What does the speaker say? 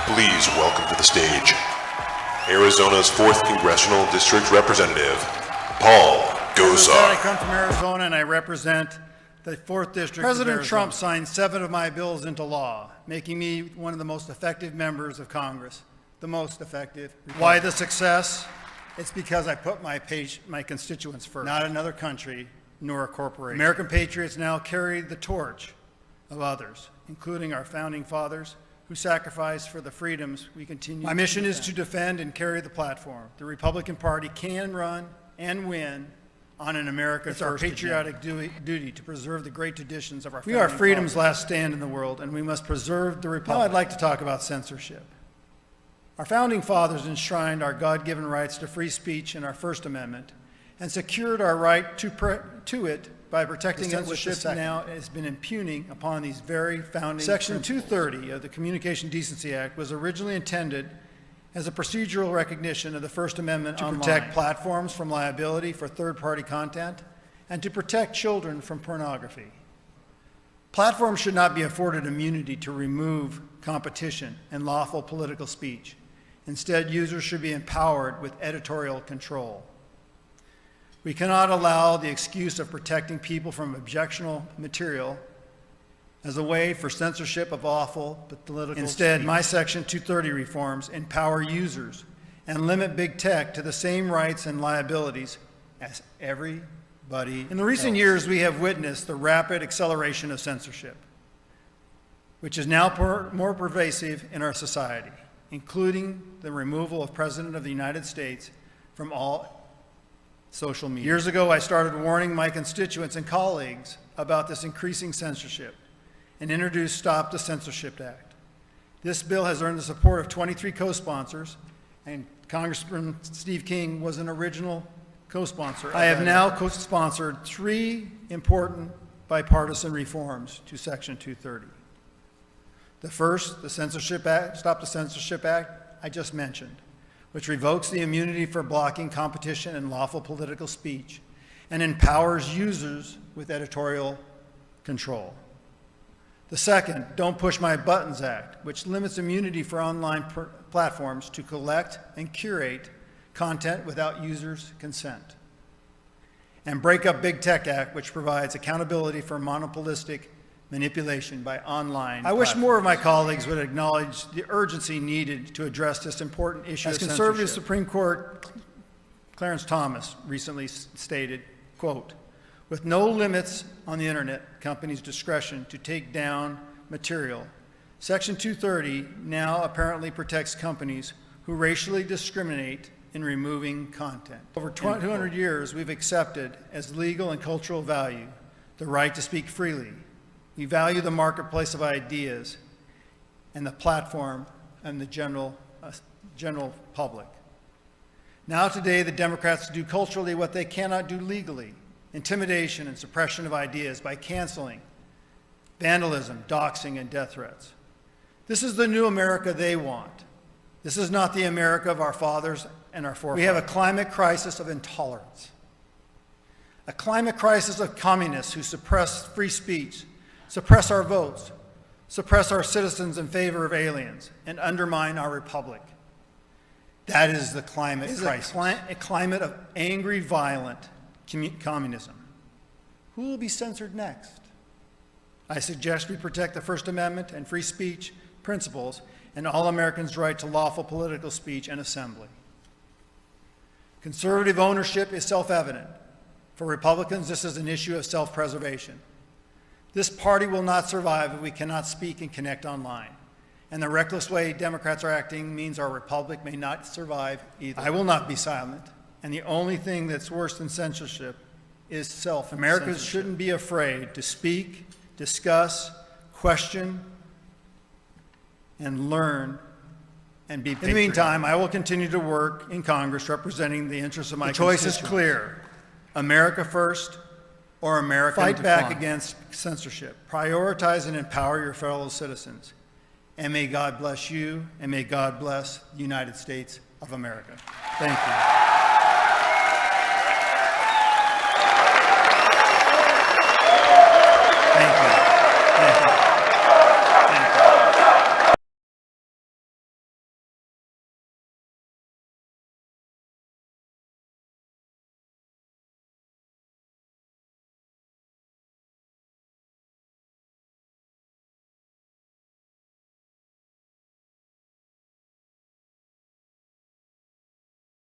Please welcome to the stage Arizona's 4th Congressional District Representative, Paul Gosar. I come from Arizona and I represent the 4th District. President Trump signed 7 of my bills into law, making me one of the most effective members of Congress. The most effective. Why the success? It's because I put my constituents first, not another country nor a corporation. American patriots now carry the torch of others, including our founding fathers, who sacrificed for the freedoms we continue. My mission is to defend and carry the platform. The Republican Party can run and win on an America First. It's our patriotic duty to preserve the great traditions of our founding fathers. We are freedom's last stand in the world, and we must preserve the Republic. Now I'd like to talk about censorship. Our founding fathers enshrined our God-given rights to free speech in our First Amendment and secured our right to it by protecting censorship now has been impugning upon these very founding Section 230 of the Communication Decency Act was originally intended as a procedural recognition of the First Amendment to protect platforms from liability for third-party content and to protect children from pornography. Platforms should not be afforded immunity to remove competition and lawful political speech. Instead, users should be empowered with editorial control. We cannot allow the excuse of protecting people from objectionable material as a way for censorship of awful but political Instead, speech. My Section 230 reforms empower users and limit big tech to the same rights and liabilities as everybody In the recent years, we have witnessed the rapid acceleration of censorship, which is now more pervasive in our society, including the removal of President of the United States from all social media. Years ago, I started warning my constituents and colleagues about this increasing censorship and introduced Stop the Censorship Act. This bill has earned the support of 23 co-sponsors, and Congressman Steve King was an original co-sponsor. I have now co-sponsored 3 important bipartisan reforms to Section 230. The first, the Censorship Act, Stop the Censorship Act, I just mentioned, which revokes the immunity for blocking competition and lawful political speech and empowers users with editorial control. The second, Don't Push My Buttons Act, which limits immunity for online platforms to collect and curate content without users' consent. And Break Up Big Tech Act, which provides accountability for monopolistic manipulation by online platforms. I wish more of my colleagues would acknowledge the urgency needed to address this important issue. As conservative Supreme Court Clarence Thomas recently stated, quote, with no limits on the internet companies' discretion to take down material, Section 230 now apparently protects companies who racially discriminate in removing content. Over 200 years, we've accepted as legal and cultural value the right to speak freely. We value the marketplace of ideas and the platform and the general public. Now today, the Democrats do culturally what they cannot do legally: intimidation and suppression of ideas by canceling, vandalism, doxing, and death threats. This is the new America they want. This is not the America of our fathers and our forefathers. We have a climate crisis of intolerance, a climate crisis of communists who suppress free speech, suppress our votes, suppress our citizens in favor of aliens, and undermine our republic. That is the climate crisis. A climate of angry, violent communism. Who will be censored next? I suggest we protect the First Amendment and free speech principles and all Americans' right to lawful political speech and assembly. Conservative ownership is self-evident. For Republicans, this is an issue of self-preservation. This party will not survive if we cannot speak and connect online. And the reckless way Democrats are acting means our republic may not survive either. I will not be silent. And the only thing that's worse than censorship is self-censorship. Americans shouldn't be afraid to speak, discuss, question, and learn, and be patriotic. In the meantime, I will continue to work in Congress representing the interests of my constituents. The choice is clear: America first, or America Fight back against censorship. Prioritize and empower your fellow citizens. And may God bless you, and may God bless the United States of America. Thank you. Thank you.